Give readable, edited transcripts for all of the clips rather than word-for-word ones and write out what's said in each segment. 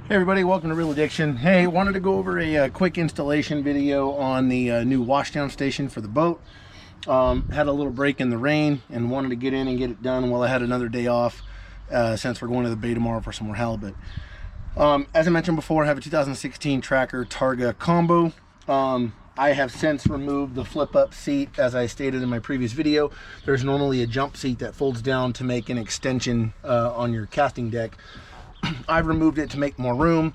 Hey everybody, welcome to Real Addiction. Hey, wanted to go over a quick installation video on the new washdown station for the boat. Had a little break in the rain and wanted to get in and get it done while I had another day off since we're going to the bay tomorrow for some more halibut. As I mentioned before, I have a 2016 Tracker Targa Combo. I have since removed the flip-up seat. As I stated in my previous video, there's normally a jump seat that folds down to make an extension on your casting deck. I've removed it to make more room.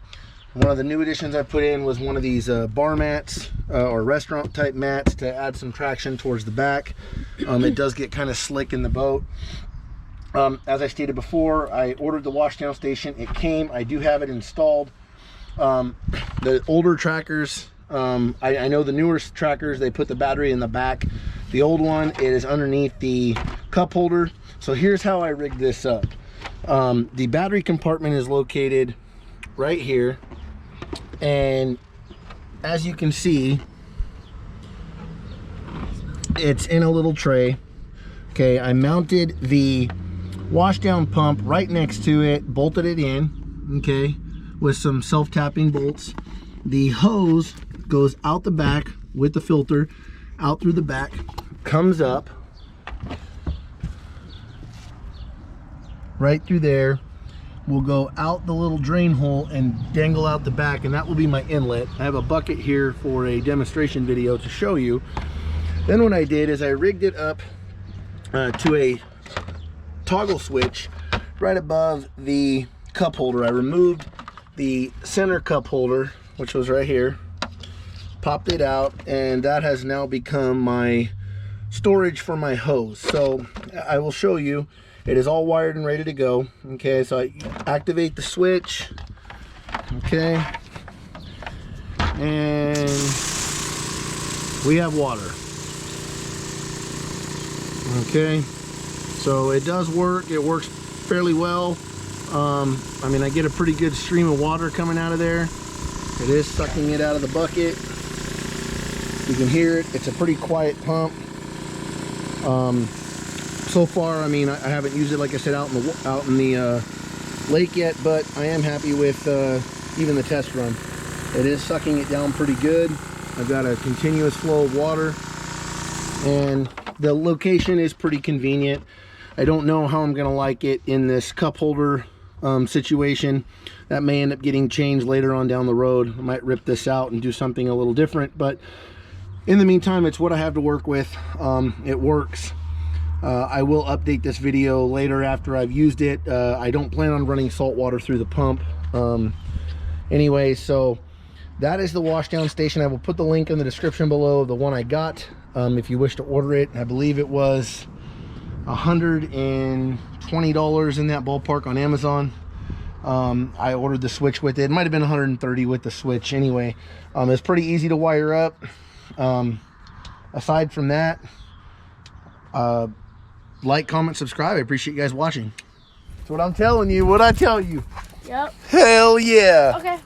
One of the new additions I put in was one of these bar mats or restaurant type mats to add some traction towards the back. It does get kind of slick in the boat. As I stated before, I ordered the washdown station. It came. I do have it installed. The older Trackers, I know the newer Trackers, they put the battery in the back. The old one, it is underneath the cup holder. So here's how I rigged this up. The battery compartment is located right here, and as you can see, it's in a little tray. Okay, I mounted the washdown pump right next to it, bolted it in, okay, with some self-tapping bolts. The hose goes out the back with the filter out through the back, comes up right through there, will go out the little drain hole and dangle out the back, and that will be my inlet. I have a bucket here for a demonstration video to show you. Then what I did is I rigged it up to a toggle switch right above the cup holder. I removed the center cup holder, which was right here, popped it out, and that has now become my storage for my hose. So I will show you. It is all wired and ready to go. Okay, so I activate the switch. Okay, and we have water. Okay, so it does work. It works fairly well. I mean, I get a pretty good stream of water coming out of there. It is sucking it out of the bucket. You can hear it. It's a pretty quiet pump. So far, I mean, I haven't used it, like I said, out in the lake yet, but I am happy with even the test run. It is sucking it down pretty good. I've got a continuous flow of water, and the location is pretty convenient. I don't know how I'm gonna like it in this cup holder situation. That may end up getting changed later on down the road. I might rip this out and do something a little different, but in the meantime, it's what I have to work with. It works. I will update this video later after I've used it. I don't plan on running salt water through the pump. Anyway, so that is the washdown station. I will put the link in the description below of the one I got if you wish to order it. I believe it was $120 in that ballpark on Amazon. I ordered the switch with it. It might have been $130 with the switch. Anyway, it's pretty easy to wire up. Aside from that, like, comment, subscribe. I appreciate you guys watching. That's what I'm telling you. What I tell you. Yep. Hell yeah. Okay.